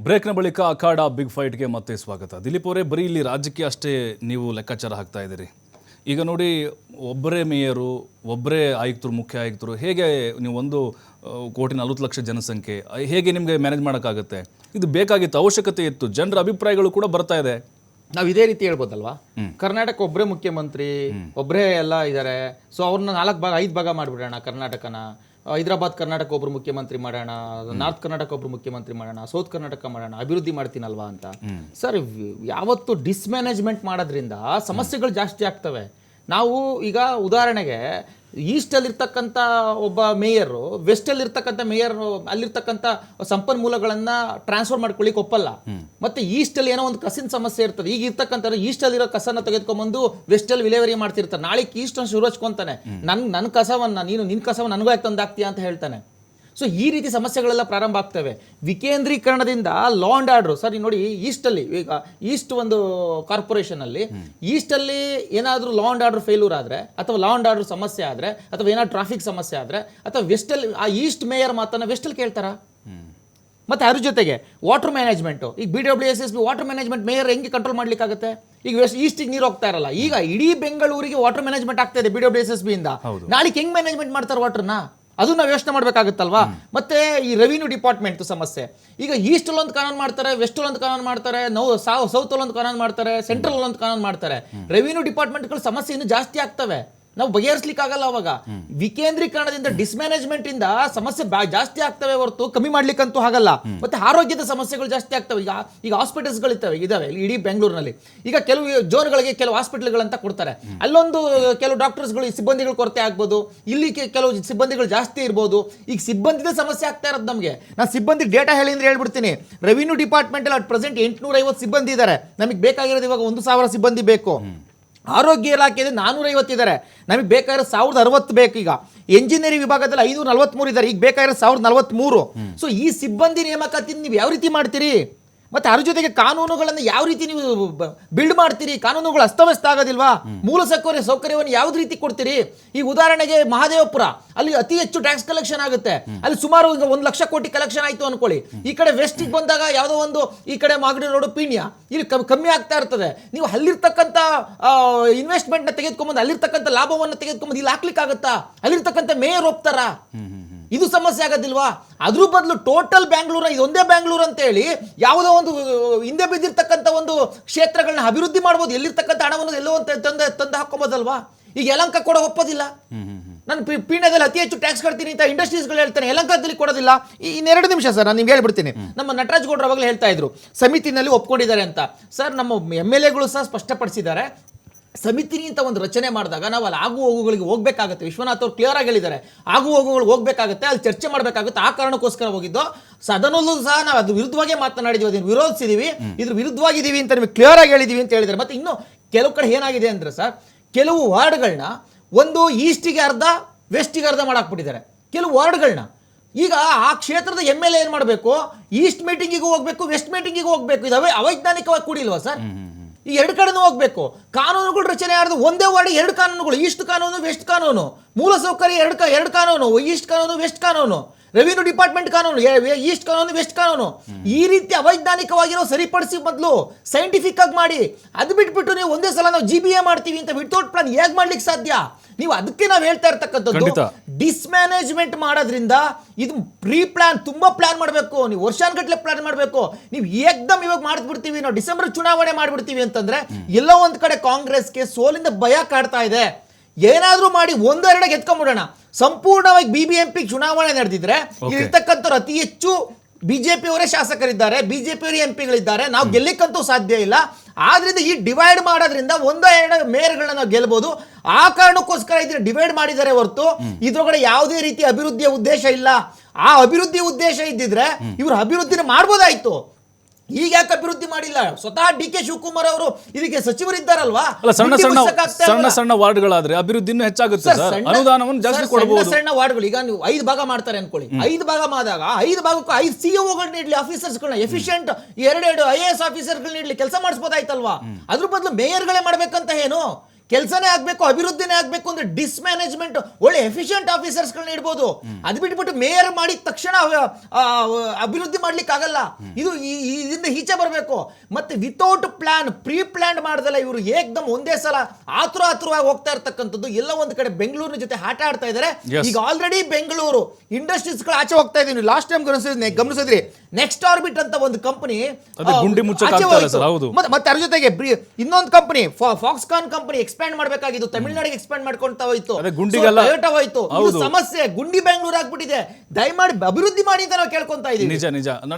ಬ್ರೇಕ್ನ ಬಳಿಕ ಅಖಾಡ ಬಿಗ್ ಫೈಟ್ಗೆ ಮತ್ತೆ ಸ್ವಾಗತ. ದಿಲೀಪ್ ಅವರೇ, ಬರೀ ಇಲ್ಲಿ ರಾಜ್ಯಕ್ಕೆ ಅಷ್ಟೇ ನೀವು ಲೆಕ್ಕಾಚಾರ ಹಾಕ್ತಾ ಇದ್ದೀರಿ. ಈಗ ನೋಡಿ, ಒಬ್ಬರೇ ಮೇಯರು, ಒಬ್ಬರೇ ಆಯುಕ್ತರು, ಮುಖ್ಯ ಆಯುಕ್ತರು, ಹೇಗೆ ನೀವು 1,40,00,000 ಜನಸಂಖ್ಯೆ ಹೇಗೆ ನಿಮಗೆ ಮ್ಯಾನೇಜ್ ಮಾಡೋಕ್ಕಾಗುತ್ತೆ? ಇದು ಬೇಕಾಗಿತ್ತು, ಅವಶ್ಯಕತೆ ಇತ್ತು, ಜನರ ಅಭಿಪ್ರಾಯಗಳು ಕೂಡ ಬರ್ತಾ ಇದೆ. ನಾವು ಇದೇ ರೀತಿ ಹೇಳ್ಬೋದಲ್ವಾ, ಕರ್ನಾಟಕ ಒಬ್ಬರೇ ಮುಖ್ಯಮಂತ್ರಿ, ಒಬ್ಬರೇ ಎಲ್ಲ ಇದ್ದಾರೆ, ಸೊ ಅವ್ರನ್ನ 4 ಭಾಗ 5 ಭಾಗ ಮಾಡಿಬಿಡೋಣ. ಕರ್ನಾಟಕನ ಹೈದರಾಬಾದ್ ಕರ್ನಾಟಕ ಒಬ್ರು ಮುಖ್ಯಮಂತ್ರಿ ಮಾಡೋಣ, ನಾರ್ತ್ ಕರ್ನಾಟಕ ಒಬ್ರು ಮುಖ್ಯಮಂತ್ರಿ ಮಾಡೋಣ, ಸೌತ್ ಕರ್ನಾಟಕ ಮಾಡೋಣ, ಅಭಿವೃದ್ಧಿ ಮಾಡ್ತೀನಲ್ವಾ ಅಂತ. ಸರ್, ಯಾವತ್ತು ಡಿಸ್ಮ್ಯಾನೇಜ್ಮೆಂಟ್ ಮಾಡೋದ್ರಿಂದ ಸಮಸ್ಯೆಗಳು ಜಾಸ್ತಿ ಆಗ್ತವೆ. ನಾವು ಈಗ ಉದಾಹರಣೆಗೆ ಈಸ್ಟಲ್ಲಿರ್ತಕ್ಕಂಥ ಒಬ್ಬ ಮೇಯರು ವೆಸ್ಟಲ್ಲಿರ್ತಕ್ಕಂಥ ಮೇಯರ್ ಅಲ್ಲಿರ್ತಕ್ಕಂಥ ಸಂಪನ್ಮೂಲಗಳನ್ನು ಟ್ರಾನ್ಸ್ಫರ್ ಮಾಡ್ಕೊಳ್ಳಿಕ್ಕೆ ಒಪ್ಪಲ್ಲ. ಮತ್ತೆ ಈಸ್ಟಲ್ಲಿ ಏನೋ ಒಂದು ಕಸಿನ ಸಮಸ್ಯೆ ಇರ್ತದೆ. ಈಗ ಇರ್ತಕ್ಕಂಥ ಈಸ್ಟಲ್ಲಿರೋ ಕಸನ ತೆಗೆದುಕೊಂಡ್ಬಂದು ವೆಸ್ಟಲ್ಲಿ ವಿಲೇವರಿ ಮಾಡ್ತಿರ್ತಾರೆ. ನಾಳೆಗೆ ಈಸ್ಟನ್ನು ಶುರು ಹಚ್ಕೊಂತಾನೆ, ನನ್ನ ಕಸವನ್ನು ನೀನು ನಿನ್ನ ಕಸವನ್ನು ನನಗೂ ಯಾಕೆ ತಂದಾಕ್ತೀಯ ಅಂತ ಹೇಳ್ತಾನೆ. ಸೊ ಈ ರೀತಿ ಸಮಸ್ಯೆಗಳೆಲ್ಲ ಪ್ರಾರಂಭ ಆಗ್ತವೆ. ವಿಕೇಂದ್ರೀಕರಣದಿಂದ ಲಾ ಆ್ಯಂಡ್ ಆರ್ಡ್ರು. ಸರ್ ನೋಡಿ, ಈಸ್ಟಲ್ಲಿ ಈಗ ಈಸ್ಟ್ ಒಂದು ಕಾರ್ಪೊರೇಷನಲ್ಲಿ ಈಸ್ಟಲ್ಲಿ ಏನಾದರೂ ಲಾ ಆ್ಯಂಡ್ ಆರ್ಡರ್ ಫೇಲ್ಯೂರ್ ಆದರೆ, ಅಥವಾ ಲಾ ಆ್ಯಂಡ್ ಆರ್ಡರ್ ಸಮಸ್ಯೆ ಆದರೆ, ಅಥವಾ ಏನಾದ್ರು ಟ್ರಾಫಿಕ್ ಸಮಸ್ಯೆ ಆದರೆ, ಅಥವಾ ವೆಸ್ಟಲ್ಲಿ ಆ ಈಸ್ಟ್ ಮೇಯರ್ ಮಾತನ್ನು ವೆಸ್ಟಲ್ಲಿ ಕೇಳ್ತಾರ? ಮತ್ತು ಅದ್ರ ಜೊತೆಗೆ ವಾಟರ್ ಮ್ಯಾನೇಜ್ಮೆಂಟು, ಈಗ BWSSB ವಾಟರ್ ಮ್ಯಾನೇಜ್ಮೆಂಟ್ ಮೇಯರ್ ಹೆಂಗೆ ಕಂಟ್ರೋಲ್ ಮಾಡ್ಲಿಕ್ಕಾಗುತ್ತೆ? ಈಗ ಈಸ್ಟಿಗೆ ನೀರು ಹೋಗ್ತಾ ಇರಲ್ಲ, ಈಗ ಇಡೀ ಬೆಂಗಳೂರಿಗೆ ವಾಟರ್ ಮ್ಯಾನೇಜ್ಮೆಂಟ್ ಆಗ್ತಾ ಇದೆ BWSSB ಇಂದ. ನಾಳೆಗೆ ಹೆಂಗೆ ಮ್ಯಾನೇಜ್ಮೆಂಟ್ ಮಾಡ್ತಾರೆ ವಾಟರ್ನ? ಅದು ನಾವು ಯೋಚನೆ ಮಾಡಬೇಕಾಗುತ್ತಲ್ವಾ. ಮತ್ತೆ ಈ ರೆವಿನ್ಯೂ ಡಿಪಾರ್ಟ್ಮೆಂಟ್ ಸಮಸ್ಯೆ. ಈಗ ಈಸ್ಟಲ್ಲಿ ಒಂದು ಕಾನೂನು ಮಾಡ್ತಾರೆ, ವೆಸ್ಟಲ್ಲಿ ಒಂದು ಕಾನೂನು ಮಾಡ್ತಾರೆ, ಸೌತಲ್ಲಿ ಒಂದು ಕಾನೂನು ಮಾಡ್ತಾರೆ, ಸೆಂಟ್ರಲ್ ಒಂದು ಕಾನೂನು ಮಾಡ್ತಾರೆ. ರೆವಿನ್ಯೂ ಡಿಪಾರ್ಟ್ಮೆಂಟ್ಗಳು ಸಮಸ್ಯೆ ಇನ್ನೂ ಜಾಸ್ತಿ ಆಗ್ತವೆ. ನಾವು ಬಗೆಹರಿಸಲಿಕ್ಕಾಗಲ್ಲ ಅವಾಗ. ವಿಕೇಂದ್ರೀಕರಣದಿಂದ ಡಿಸ್ಮ್ಯಾನೇಜ್ಮೆಂಟ್ ಇಂದ ಸಮಸ್ಯೆ ಜಾಸ್ತಿ ಆಗ್ತವೆ ಹೊರತು ಕಮ್ಮಿ ಮಾಡ್ಲಿಕ್ಕಂತೂ ಆಗಲ್ಲ. ಮತ್ತೆ ಆರೋಗ್ಯದ ಸಮಸ್ಯೆಗಳು ಜಾಸ್ತಿ ಆಗ್ತವೆ. ಈಗ ಹಾಸ್ಪಿಟಲ್ಸ್ಗಳು ಇದಾವೆ ಇಡೀ ಬೆಂಗಳೂರಿನಲ್ಲಿ. ಈಗ ಕೆಲವು ಝೋನ್ಗಳಿಗೆ ಕೆಲವು ಹಾಸ್ಪಿಟಲ್ಗಳಂತ ಕೊಡ್ತಾರೆ, ಅಲ್ಲೊಂದು ಕೆಲವು ಡಾಕ್ಟರ್ಸ್ಗಳು ಸಿಬ್ಬಂದಿಗಳು ಕೊರತೆ ಆಗ್ಬೋದು, ಇಲ್ಲಿ ಕೆಲವು ಸಿಬ್ಬಂದಿಗಳು ಜಾಸ್ತಿ ಇರ್ಬೋದು. ಈಗ ಸಿಬ್ಬಂದಿದ ಸಮಸ್ಯೆ ಆಗ್ತಾ ಇರೋದು ನಮಗೆ. ನಾನು ಸಿಬ್ಬಂದಿ ಡೇಟಾ ಹೇಳಿ ಅಂದ್ರೆ ಹೇಳ್ಬಿಡ್ತೀನಿ. ರೆವಿನ್ಯೂ ಡಿಪಾರ್ಟ್ಮೆಂಟ್ ಅಲ್ಲಿ ಅಟ್ ಪ್ರೆಸೆಂಟ್ 850 ಸಿಬ್ಬಂದಿ ಇದ್ದಾರೆ. ನಮಗೆ ಬೇಕಾಗಿರೋದು ಇವಾಗ 1,000 ಸಿಬ್ಬಂದಿ ಬೇಕು. ಆರೋಗ್ಯ ಇಲಾಖೆಯಲ್ಲಿ 450 ಇದ್ದಾರೆ. ನಮಗೆ ಬೇಕಾಗಿರೋ 1060 ಬೇಕು. ಈಗ ಎಂಜಿನಿಯರಿಂಗ್ ವಿಭಾಗದಲ್ಲಿ 543 ಇದ್ದಾರೆ. ಈಗ ಬೇಕಾಗಿರೋ 1043. ಸೊ ಈ ಸಿಬ್ಬಂದಿ ನೇಮಕಾತಿ ನೀವು ಯಾವ ರೀತಿ ಮಾಡ್ತೀರಿ? ಮತ್ತೆ ಅದ್ರ ಜೊತೆಗೆ ಕಾನೂನುಗಳನ್ನು ಯಾವ ರೀತಿ ನೀವು ಬಿಲ್ಡ್ ಮಾಡ್ತೀರಿ? ಕಾನೂನುಗಳು ಅಸ್ತವ್ಯಸ್ತ ಆಗೋದಿಲ್ವಾ? ಮೂಲ ಸೌಕರ್ಯವನ್ನು ಯಾವ ರೀತಿ ಕೊಡ್ತೀರಿ? ಈ ಉದಾಹರಣೆಗೆ ಮಹಾದೇವಪುರ, ಅಲ್ಲಿ ಅತಿ ಹೆಚ್ಚು ಟ್ಯಾಕ್ಸ್ ಕಲೆಕ್ಷನ್ ಆಗುತ್ತೆ. ಅಲ್ಲಿ ಸುಮಾರು 1,00,000 ಕೋಟಿ ಕಲೆಕ್ಷನ್ ಆಯ್ತು ಅನ್ಕೊಳ್ಳಿ. ಈ ಕಡೆ ವೆಸ್ಟಿಗೆ ಬಂದಾಗ ಯಾವುದೋ ಒಂದು, ಈ ಕಡೆ ಮಾಗಡಿ ರೋಡು, ಪೀಣ್ಯ, ಇಲ್ಲಿ ಕಮ್ಮಿ ಆಗ್ತಾ ಇರ್ತದೆ. ನೀವು ಅಲ್ಲಿರ್ತಕ್ಕಂಥ ಇನ್ವೆಸ್ಟ್ಮೆಂಟ್ನ ತೆಗೆದುಕೊಂಬಂದು ಅಲ್ಲಿರ್ತಕ್ಕಂಥ ಲಾಭವನ್ನು ತೆಗೆದುಕೊಂಬಂದು ಇಲ್ಲಿ ಹಾಕ್ಲಿಕ್ಕಾಗತ್ತಾ? ಅಲ್ಲಿರ್ತಕ್ಕಂಥ ಮೇಯರ್ ಒಪ್ತಾರ? ಇದು ಸಮಸ್ಯೆ ಆಗೋದಿಲ್ವಾ? ಅದ್ರ ಬದಲು ಟೋಟಲ್ ಬ್ಯಾಂಗ್ಳೂರ ಇದೊಂದೇ ಬ್ಯಾಂಗ್ಳೂರ್ ಅಂತ ಹೇಳಿ ಯಾವುದೋ ಒಂದು ಹಿಂದೆ ಬಿದ್ದಿರ್ತಕ್ಕಂಥ ಒಂದು ಕ್ಷೇತ್ರಗಳನ್ನ ಅಭಿವೃದ್ಧಿ ಮಾಡ್ಬೋದು. ಎಲ್ಲಿರ್ತಕ್ಕಂಥ ಹಣವನ್ನು ಎಲ್ಲೋ ತಂದು ಹಾಕೋಬೋದಲ್ವಾ? ಈಗ ಯಲಹಂಕ ಕೂಡ ಒಪ್ಪೋದಿಲ್ಲ. ನಾನು ಪೀಣ್ಯದಲ್ಲಿ ಅತಿ ಹೆಚ್ಚು ಟ್ಯಾಕ್ಸ್ ಕಟ್ತೀನಿ ಅಂತ ಇಂಡಸ್ಟ್ರೀಸ್ಗಳು ಹೇಳ್ತಾನೆ, ಯಲಹಂಕದಲ್ಲಿ ಕೊಡೋದಿಲ್ಲ. ಇನ್ನೆರಡು ನಿಮಿಷ ಸರ್, ನಾನು ನಿಮ್ಗೆ ಹೇಳ್ಬಿಡ್ತೀನಿ. ನಮ್ಮ ನಟರಾಜ್ ಗೌಡ್ರು ಅವಾಗಲೇ ಹೇಳ್ತಾ ಇದ್ರು ಸಮಿತಿನಲ್ಲಿ ಒಪ್ಕೊಂಡಿದ್ದಾರೆ ಅಂತ. ಸರ್, ನಮ್ಮ MLAಗಳು ಸಹ ಸ್ಪಷ್ಟಪಡಿಸಿದ್ದಾರೆ, ಸಮಿತಿ ಅಂತ ಒಂದು ರಚನೆ ಮಾಡಿದಾಗ ನಾವು ಅಲ್ಲಿ ಆಗು ಹೋಗುಗಳಿಗೆ ಹೋಗ್ಬೇಕಾಗುತ್ತೆ. ವಿಶ್ವನಾಥ್ ಅವ್ರು ಕ್ಲಿಯರ್ ಆಗಿ ಹೇಳಿದ್ದಾರೆ, ಆಗು ಹೋಗುಗಳಿಗೆ ಹೋಗ್ಬೇಕಾಗುತ್ತೆ, ಅಲ್ಲಿ ಚರ್ಚೆ ಮಾಡಬೇಕಾಗುತ್ತೆ. ಆ ಕಾರಣಕ್ಕೋಸ್ಕರ ಹೋಗಿದ್ದು. ಸದನಲ್ಲೂ ಸಹ ನಾವು ಅದು ವಿರುದ್ಧವಾಗಿ ಮಾತನಾಡಿದ್ವಿ, ಅದನ್ನು ವಿರೋಧಿಸಿದೀವಿ, ಇದ್ರ ವಿರುದ್ಧವಾಗಿದ್ದೀವಿ ಅಂತ ನಿಮಗೆ ಕ್ಲಿಯರ್ ಆಗಿ ಹೇಳಿದೀವಿ ಅಂತ ಹೇಳಿದ್ದಾರೆ. ಮತ್ತೆ ಇನ್ನು ಕೆಲವು ಕಡೆ ಏನಾಗಿದೆ ಅಂದ್ರೆ ಸರ್, ಕೆಲವು ವಾರ್ಡ್ಗಳನ್ನ ಒಂದು ಈಸ್ಟಿಗೆ ಅರ್ಧ ವೆಸ್ಟಿಗೆ ಅರ್ಧ ಮಾಡಾಕ್ಬಿಟ್ಟಿದ್ದಾರೆ ಕೆಲವು ವಾರ್ಡ್ಗಳನ್ನ. ಈಗ ಆ ಕ್ಷೇತ್ರದ MLA ಏನು ಮಾಡಬೇಕು? ಈಸ್ಟ್ ಮೀಟಿಂಗಿಗೂ ಹೋಗ್ಬೇಕು, ವೆಸ್ಟ್ ಮೀಟಿಂಗಿಗೂ ಹೋಗ್ಬೇಕು. ಇದು ಅವೈಜ್ಞಾನಿಕವಾಗಿ ಕೂಡಿಲ್ವಾ ಸರ್? ಈ ಎರಡು ಕಡೆನೂ ಹೋಗ್ಬೇಕು. ಕಾನೂನುಗಳು ರಚನೆ ಆಡಿದ ಒಂದೇ ವಾರ್ಡ್ 2 ಕಾನೂನುಗಳು, ಈಸ್ಟ್ ಕಾನೂನು, ವೆಸ್ಟ್ ಕಾನೂನು, ಮೂಲ ಸೌಕರ್ಯ 2 ಕಾನೂನು, ಈಸ್ಟ್ ಕಾನೂನು, ವೆಸ್ಟ್ ಕಾನೂನು, ರೆವಿನ್ಯೂ ಡಿಪಾರ್ಟ್ಮೆಂಟ್ ಕಾನೂನು, ಈಸ್ಟ್ ಕಾನೂನು, ವೆಸ್ಟ್ ಕಾನೂನು. ಈ ರೀತಿ ಅವೈಜ್ಞಾನಿಕವಾಗಿರೋ ಸರಿಪಡಿಸಿ ಮೊದಲು ಸೈಂಟಿಫಿಕ್ ಆಗಿ ಮಾಡಿ. ಅದು ಬಿಟ್ಬಿಟ್ಟು ನೀವು ಒಂದೇ ಸಲ ನಾವು GBA ಮಾಡ್ತೀವಿ ಅಂತ ವಿತೌಟ್ ಪ್ಲಾನ್ ಹೇಗೆ ಮಾಡ್ಲಿಕ್ಕೆ ಸಾಧ್ಯ? ನೀವು ಅದಕ್ಕೆ ನಾವು ಹೇಳ್ತಾ ಇರ್ತಕ್ಕಂಥದ್ದು, ಡಿಸ್ಮ್ಯಾನೇಜ್ಮೆಂಟ್ ಮಾಡೋದ್ರಿಂದ ಇದು ಪ್ರೀ ಪ್ಲಾನ್, ತುಂಬಾ ಪ್ಲಾನ್ ಮಾಡಬೇಕು. ನೀವು ವರ್ಷಾನ್ಗಟ್ಲೆ ಪ್ಲಾನ್ ಮಾಡಬೇಕು. ನೀವು ಏಕ್ದಮ್ ಇವಾಗ ಮಾಡ್ಬಿಡ್ತೀವಿ, ನಾವು ಡಿಸೆಂಬರ್ ಚುನಾವಣೆ ಮಾಡ್ಬಿಡ್ತೀವಿ ಅಂತಂದ್ರೆ ಎಲ್ಲೋ ಒಂದ್ ಕಡೆ ಕಾಂಗ್ರೆಸ್ಗೆ ಸೋಲಿಂದ ಭಯ ಕಾಡ್ತಾ ಇದೆ. ಏನಾದ್ರೂ ಮಾಡಿ 1-2 ಎತ್ಕೊಂಡ್ಬಿಡೋಣ. ಸಂಪೂರ್ಣವಾಗಿ BBMP ಚುನಾವಣೆ ನಡೆದಿದ್ರೆ ಇರ್ತಕ್ಕಂಥವ್ರು ಅತಿ ಹೆಚ್ಚು BJP-ಅವರೇ ಶಾಸಕರಿದ್ದಾರೆ, BJP-ಅವರೇ MP-ಗಳಿದ್ದಾರೆ. ನಾವು ಗೆಲ್ಲಿಕ್ಕಂತೂ ಸಾಧ್ಯ ಇಲ್ಲ. ಆದ್ರಿಂದ ಈ ಡಿವೈಡ್ ಮಾಡೋದ್ರಿಂದ 1-2 ಮೇಯರ್ಗಳನ್ನ ನಾವು ಗೆಲ್ಬಹುದು. ಆ ಕಾರಣಕ್ಕೋಸ್ಕರ ಇದನ್ನ ಡಿವೈಡ್ ಮಾಡಿದ್ದಾರೆ ಹೊರತು ಇದ್ರೊಳಗಡೆ ಯಾವುದೇ ರೀತಿ ಅಭಿವೃದ್ಧಿಯ ಉದ್ದೇಶ ಇಲ್ಲ. ಆ ಅಭಿವೃದ್ಧಿ ಉದ್ದೇಶ ಇದ್ದಿದ್ರೆ ಇವರು ಅಭಿವೃದ್ಧಿನ ಮಾಡ್ಬೋದಾಯ್ತು. ಈಗ ಯಾಕೆ ಅಭಿವೃದ್ಧಿ ಮಾಡಿಲ್ಲ? ಸ್ವತಃ DK ಶಿವಕುಮಾರ್ ಅವರು ಇದಕ್ಕೆ ಸಚಿವರಿದ್ದಾರಲ್ವಾ? ಸಣ್ಣ ಸಣ್ಣ ವಾರ್ಡ್ಗಳಾದ್ರೆ ಅಭಿವೃದ್ಧಿ ಇನ್ನೂ ಹೆಚ್ಚಾಗುತ್ತೆ. ಅನುದಾನವನ್ನು ಜಾಸ್ತಿ ಕೊಡಬಹುದು. ಸಣ್ಣ ವಾರ್ಡ್ಗಳು ಈಗ ನೀವು 5 ಭಾಗ ಮಾಡ್ತಾರೆ ಅನ್ಕೊಳ್ಳಿ. 5 ಭಾಗ ಮಾಡಿದಾಗ 5 ಭಾಗಕ್ಕೂ 5 CEOಗಳನ್ನ ನೀಡಲಿ, ಆಫೀಸರ್ಸ್ಗಳನ್ನ, ಎಫಿಷಿಯಂಟ್ 2 IAS ಆಫೀಸರ್ಗಳನ್ನ ನೀಡಲಿ, ಕೆಲಸ ಮಾಡಿಸ್ಬೋದಾಯ್ತಲ್ವಾ? ಅದ್ರ ಬದಲು ಮೇಯರ್ಗಳೇ ಮಾಡ್ಬೇಕಂತ ಏನು? ಕೆಲಸನೇ ಆಗ್ಬೇಕು, ಅಭಿವೃದ್ಧಿನೇ ಆಗ್ಬೇಕು ಅಂದ್ರೆ ಡಿಸ್ಮ್ಯಾನೇಜ್ಮೆಂಟ್, ಒಳ್ಳೆ ಎಫಿಷಿಯಂಟ್ ಆಫೀಸರ್ಸ್ಗಳನ್ನ ಇಡ್ಬೋದು. ಅದು ಬಿಟ್ಬಿಟ್ಟು ಮೇಯರ್ ಮಾಡಿದ ತಕ್ಷಣ ಅಭಿವೃದ್ಧಿ ಮಾಡ್ಲಿಕ್ಕೆ ಆಗಲ್ಲ. ಇದು ಇದರಿಂದ ಈಚೆ ಬರಬೇಕು. ಮತ್ತೆ ವಿತೌಟ್ ಪ್ಲಾನ್, ಪ್ರೀ ಪ್ಲಾನ್ ಮಾಡ್ದಲ್ಲ ಇವರು ಏಕ್ದಮ್ ಒಂದೇ ಸಲ ಆತುರವಾಗಿ ಹೋಗ್ತಾ ಇರ್ತಕ್ಕಂಥದ್ದು. ಎಲ್ಲ ಒಂದ್ ಕಡೆ ಬೆಂಗಳೂರಿನ ಜೊತೆ ಆಟ ಆಡ್ತಾ ಇದ್ದಾರೆ. ಈಗ ಆಲ್ರೆಡಿ ಬೆಂಗಳೂರು ಇಂಡಸ್ಟ್ರೀಸ್ ಗಳು ಆಚೆ ಹೋಗ್ತಾ ಇದೀನಿ. ಲಾಸ್ಟ್ ಟೈಮ್ ಗಮನಿಸಿದ್ರಿ ನೆಕ್ಸ್ಟ್ ಆರ್ಬಿಟ್ ಅಂತ ಒಂದು ಕಂಪನಿ ಗುಂಡಿ ಮುಚ್ಚಕ್ಕೆ ಆಗ್ತಾ ಇಲ್ಲ ಸರ್. ಹೌದು. ಮತ್ತೆ ಅದ್ರ ಜೊತೆಗೆ ಇನ್ನೊಂದು ಕಂಪನಿ ಫಾಕ್ಸ್ಕಾನ್ ಕಂಪನಿ ಎಕ್ಸ್ಪ್ಯಾಂಡ್ ಮಾಡಬೇಕಾಗಿತ್ತು, ತಮಿಳುನಾಡಿಗೆ ಎಕ್ಸ್ಪ್ಯಾಂಡ್ ಮಾಡ್ಕೊಂತ ಹೋಯ್ತು, ಗುಂಡಿಗೆಲ್ಲ ಹೋಯ್ತು. ಸಮಸ್ಯೆ ಗುಂಡಿ ಬೆಂಗಳೂರು ಆಗ್ಬಿಟ್ಟಿದೆ. ದಯಮಾಡಿ ಅಭಿವೃದ್ಧಿ ಮಾಡಿ ಅಂತ ನಾವು ಕೇಳ್ಕೊಂತ ಇದೀವಿ. ನಿಜ